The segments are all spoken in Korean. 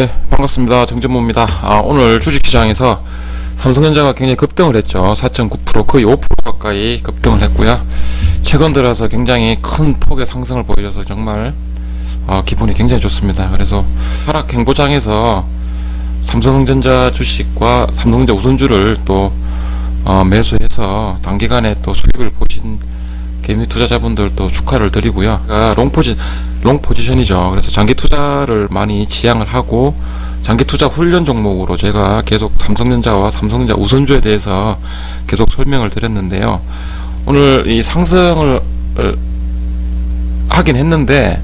네, 반갑습니다. 정전모입니다. 오늘 주식시장에서 삼성전자가 굉장히 급등을 했죠. 4.9%, 거의 5% 가까이 급등을 했고요. 최근 들어서 굉장히 큰 폭의 상승을 보여줘서 정말 기분이 굉장히 좋습니다. 그래서 하락 행보장에서 삼성전자 주식과 삼성전자 우선주를 또 매수해서 단기간에 또 수익을 보신 개미 투자자분들도 축하를 드리고요. 롱 포지션이죠. 그래서 장기 투자를 많이 지향을 하고 장기 투자 훈련 종목으로 제가 계속 삼성전자와 삼성전자 우선주에 대해서 계속 설명을 드렸는데요. 오늘 이 상승을 하긴 했는데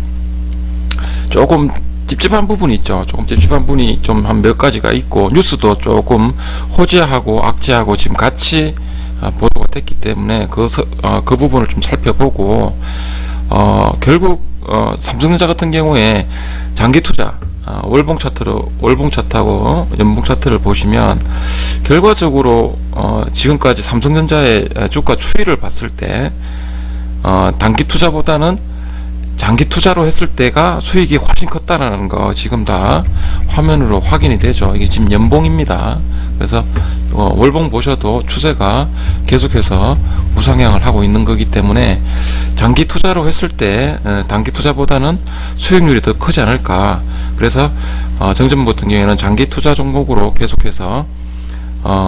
조금 찝찝한 부분이 있죠. 조금 찝찝한 부분이 좀 한 몇 가지가 있고, 뉴스도 조금 호재하고 악재하고 지금 같이 보도가 됐기 때문에 그 부분을 좀 살펴보고, 결국 삼성전자 같은 경우에 장기 투자 월봉 차트하고 연봉 차트를 보시면 결과적으로 지금까지 삼성전자의 주가 추이를 봤을 때 단기 투자보다는 장기 투자로 했을 때가 수익이 훨씬 컸다는 거 지금 다 화면으로 확인이 되죠. 이게 지금 연봉입니다. 그래서 월봉 보셔도 추세가 계속해서 우상향을 하고 있는 거기 때문에 장기 투자로 했을 때 단기 투자보다는 수익률이 더 크지 않을까. 그래서 정전모 같은 경우에는 장기 투자 종목으로 계속해서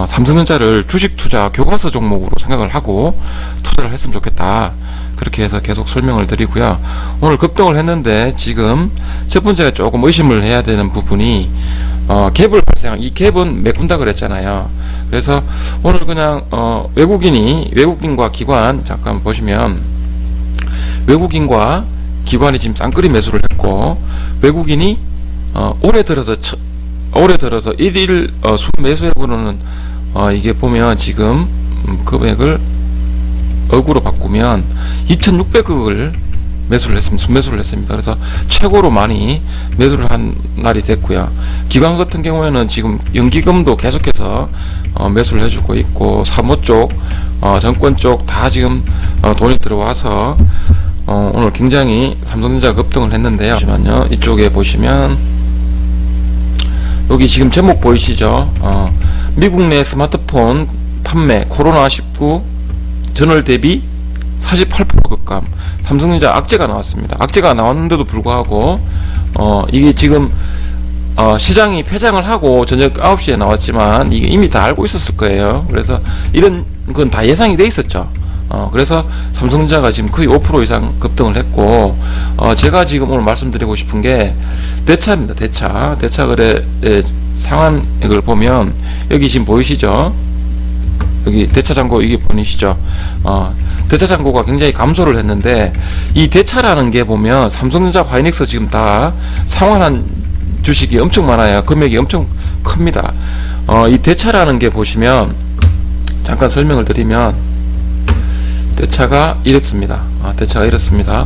삼성전자를 주식 투자 교과서 종목으로 생각을 하고 투자를 했으면 좋겠다. 그렇게 해서 계속 설명을 드리고요. 오늘 급등을 했는데 지금 첫 번째가 조금 의심을 해야 되는 부분이 갭을 이 갭은 메꾼다 그랬잖아요. 그래서 오늘 그냥 외국인과 기관 잠깐 보시면 외국인과 기관이 지금 쌍끌이 매수를 했고, 외국인이 올해 들어서 1일 순매수액으로는 이게 보면 지금 금액을 억으로 바꾸면 2,600억을 순매수를 했습니다. 그래서 최고로 많이 매수를 한 날이 됐고요. 기관 같은 경우에는 지금 연기금도 계속해서 매수를 해주고 있고, 사모 쪽, 정권 쪽 다 지금 돈이 들어와서 오늘 굉장히 삼성전자 급등을 했는데요. 잠시만요. 이쪽에 보시면 여기 지금 제목 보이시죠? 미국 내 스마트폰 판매 코로나19 전월 대비 48% 급감. 삼성전자 악재가 나왔습니다. 악재가 나왔는데도 불구하고 이게 지금 시장이 폐장을 하고 저녁 9시에 나왔지만 이게 이미 다 알고 있었을 거예요. 그래서 이런 건 다 예상이 돼 있었죠. 그래서 삼성전자가 지금 거의 5% 이상 급등을 했고, 제가 지금 오늘 말씀드리고 싶은 게 대차입니다. 대차 거래 상한액을 보면 여기 지금 보이시죠? 여기 대차 잔고 이게 보이시죠? 대차 잔고가 굉장히 감소를 했는데, 이 대차라는 게 보면 삼성전자, 하이닉스 지금 다 상환한 주식이 엄청 많아요. 금액이 엄청 큽니다. 이 대차라는 게 보시면 잠깐 설명을 드리면 대차가 이렇습니다. 대차가 이렇습니다.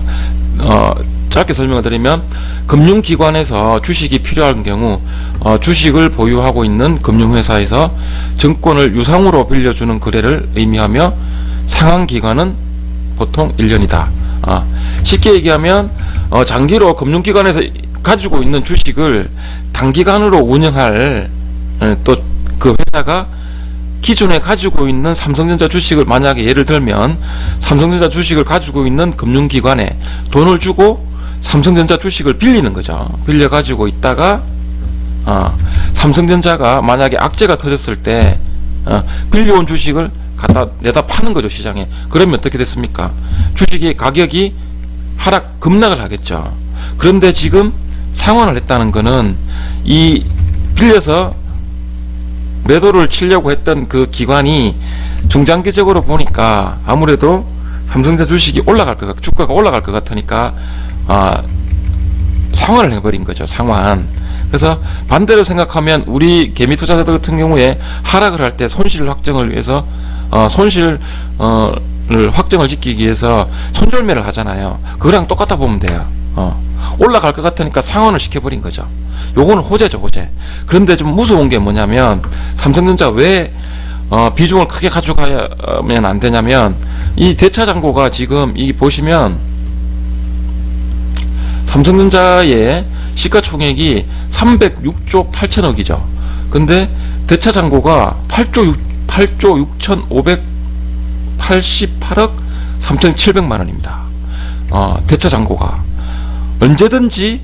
짧게 설명을 드리면 금융기관에서 주식이 필요한 경우 주식을 보유하고 있는 금융회사에서 증권을 유상으로 빌려주는 거래를 의미하며 상환기간은 보통 1년이다. 쉽게 얘기하면 장기로 금융기관에서 가지고 있는 주식을 단기간으로 운영할 또 그 회사가 기존에 가지고 있는 삼성전자 주식을, 만약에 예를 들면 삼성전자 주식을 가지고 있는 금융기관에 돈을 주고 삼성전자 주식을 빌리는 거죠. 빌려 가지고 있다가 삼성전자가 만약에 악재가 터졌을 때 빌려온 주식을 갖다 내다 파는 거죠, 시장에. 그러면 어떻게 됐습니까? 주식의 가격이 급락을 하겠죠. 그런데 지금 상환을 했다는 거는 이 빌려서 매도를 치려고 했던 그 기관이 중장기적으로 보니까 아무래도 삼성전자 주식이 주가가 올라갈 것 같으니까 상환을 해버린 거죠. 상환. 그래서 반대로 생각하면 우리 개미 투자자들 같은 경우에 하락을 할 때 손실 확정을 위해서 손실을 확정을 지키기 위해서 손절매를 하잖아요. 그거랑 똑같다 보면 돼요. 올라갈 것 같으니까 상환을 시켜버린 거죠. 요거는 호재죠, 호재. 그런데 좀 무서운 게 뭐냐면, 삼성전자 왜 비중을 크게 가져가면 안 되냐면, 이 대차 잔고가 지금 이 보시면 삼성전자의 시가총액이 306조 8천억이죠. 근데 대차 잔고가 8조 6,588억 3,700만 원입니다. 대차 잔고가 언제든지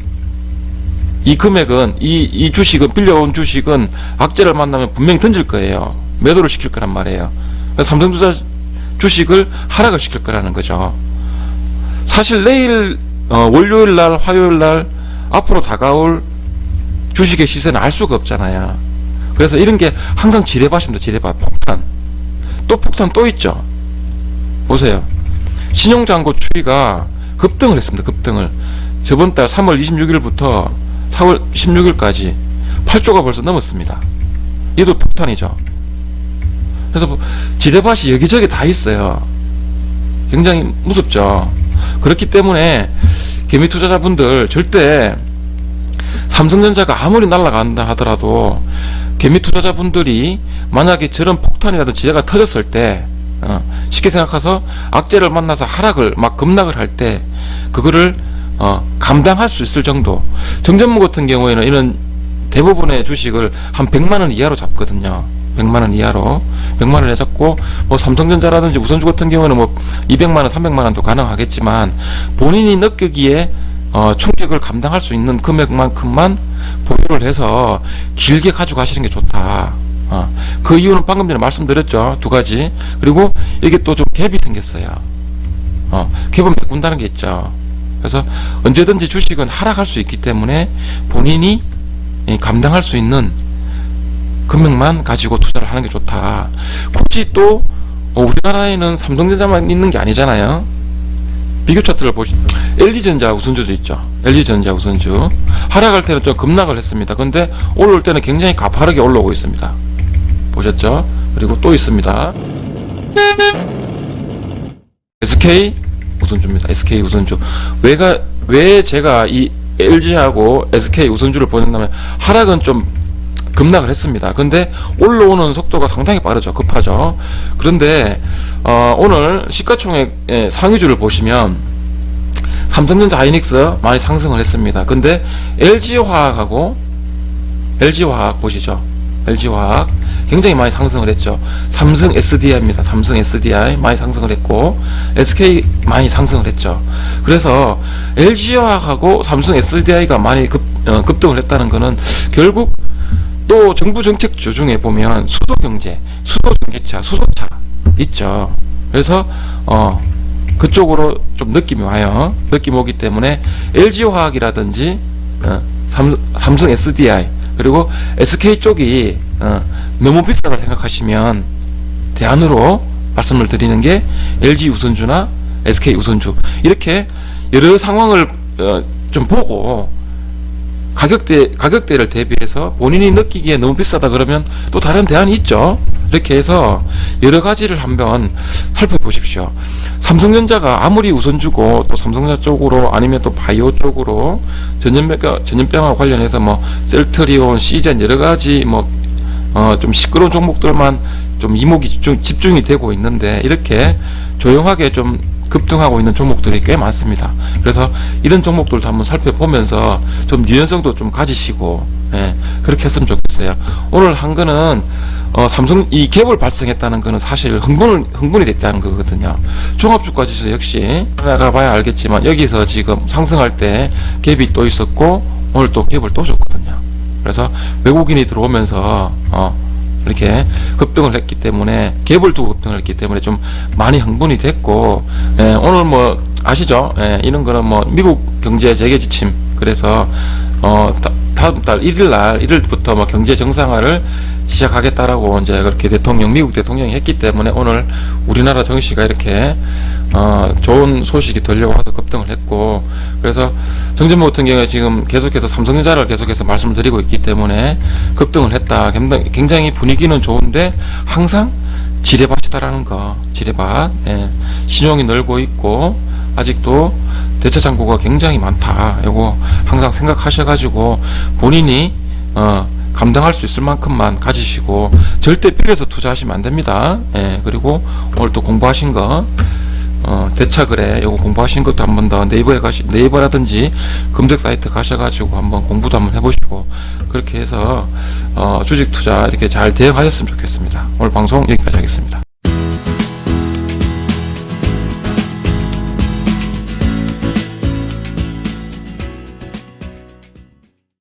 이 금액은 이 주식은 빌려온 주식은 악재를 만나면 분명히 던질 거예요. 매도를 시킬 거란 말이에요. 삼성전자 주식을 하락을 시킬 거라는 거죠. 사실 내일 월요일 날 화요일 날 앞으로 다가올 주식의 시세는 알 수가 없잖아요. 그래서 이런 게 항상 지뢰밭입니다. 지뢰밭. 폭탄. 또 폭탄 또 있죠. 보세요. 신용잔고 추이가 급등을 했습니다. 급등을. 저번 달 3월 26일부터 4월 16일까지 8조가 벌써 넘었습니다. 얘도 폭탄이죠. 그래서 지뢰밭이 여기저기 다 있어요. 굉장히 무섭죠. 그렇기 때문에 개미 투자자분들 절대 삼성전자가 아무리 날아간다 하더라도 개미 투자자분들이 만약에 저런 폭탄이라든 지뢰가 터졌을 때 쉽게 생각해서 악재를 만나서 하락을 막 급락을 할 때 그거를 감당할 수 있을 정도. 정전무 같은 경우에는 이런 대부분의 주식을 한 100만원 이하로 잡거든요. 100만원 이하로 100만원에 잡고 뭐 삼성전자라든지 우선주 같은 경우는 뭐 200만원 300만원도 가능하겠지만 본인이 느끼기에 충격을 감당할 수 있는 금액만큼만 보유를 해서 길게 가져가시는 게 좋다. 그 이유는 방금 전에 말씀드렸죠. 두 가지. 그리고 이게 또 좀 갭이 생겼어요. 갭은 메꾼다는 게 있죠. 그래서 언제든지 주식은 하락할 수 있기 때문에 본인이 감당할 수 있는 금액만 가지고 투자를 하는 게 좋다. 굳이 또 우리나라에는 삼성전자만 있는 게 아니잖아요. 비교 차트를 보시면 LG전자 우선주도 있죠. LG전자 우선주 하락할 때는 좀 급락을 했습니다. 근데 올라올 때는 굉장히 가파르게 올라오고 있습니다. 보셨죠? 그리고 또 있습니다. SK 우선주입니다. SK 우선주. 왜 제가 이 LG하고 SK 우선주를 보냈냐면 하락은 좀 급락을 했습니다. 근데 올라오는 속도가 상당히 빠르죠. 급하죠. 그런데 오늘 시가총액 상위주를 보시면 삼성전자 하이닉스 많이 상승을 했습니다. 근데 LG화학 보시죠. LG화학 굉장히 많이 상승을 했죠. 삼성 SDI입니다. 삼성 SDI 많이 상승을 했고 SK 많이 상승을 했죠. 그래서 LG화학하고 삼성 SDI가 많이 급등을 했다는 것은 결국 또 정부 정책주 중에 보면 수도경제, 수도전기차, 수소차 있죠. 그래서 그쪽으로 좀 느낌이 와요. 느낌이 오기 때문에 LG화학이라든지 삼성 SDI 그리고 SK 쪽이 너무 비싸다 생각하시면 대안으로 말씀을 드리는 게 LG 우선주나 SK 우선주 이렇게 여러 상황을 좀 보고 가격대를 대비해서 본인이 느끼기에 너무 비싸다 그러면 또 다른 대안이 있죠. 이렇게 해서 여러 가지를 한번 살펴보십시오. 삼성전자가 아무리 우선주고 또 삼성전자 쪽으로 아니면 또 바이오 쪽으로 전염병과 관련해서 뭐 셀트리온, 시젠 여러 가지 좀 시끄러운 종목들만 좀 이목이 집중이 되고 있는데 이렇게 조용하게 좀 급등하고 있는 종목들이 꽤 많습니다. 그래서 이런 종목들도 한번 살펴보면서 좀 유연성도 좀 가지시고 그렇게 했으면 좋겠어요. 오늘 한 거는 삼성 이 갭을 발생했다는 거는 사실 흥분이 됐다는 거거든요. 종합주가 지수 역시 나가봐야 알겠지만 여기서 지금 상승할 때 갭이 또 있었고 오늘 또 갭을 또 줬거든요. 그래서 외국인이 들어오면서 이렇게 급등을 했기 때문에 갭을 두고 급등을 했기 때문에 좀 많이 흥분이 됐고 오늘 뭐 아시죠? 이런 거는 뭐 미국 경제 재개 지침 그래서 다음 달 1일부터 뭐 경제 정상화를 시작하겠다라고 이제 그렇게 미국 대통령이 했기 때문에 오늘 우리나라 증시가 이렇게 좋은 소식이 들려와서 급등을 했고 그래서 정전무 같은 경우에 지금 계속해서 삼성전자를 계속해서 말씀을 드리고 있기 때문에 급등을 했다. 굉장히 분위기는 좋은데 항상 지뢰밭이다라는 거. 지뢰밭. 신용이 늘고 있고 아직도 대차 잔고가 굉장히 많다. 이거 항상 생각하셔가지고 본인이 감당할 수 있을 만큼만 가지시고 절대 빌려서 투자하시면 안 됩니다. 그리고 오늘 또 공부하신 거 대차거래 요거 공부하신 것도 한 번 더 네이버라든지 검색 사이트 가셔가지고 한번 공부도 한번 해보시고 그렇게 해서 주식 투자 이렇게 잘 대응하셨으면 좋겠습니다. 오늘 방송 여기까지 하겠습니다.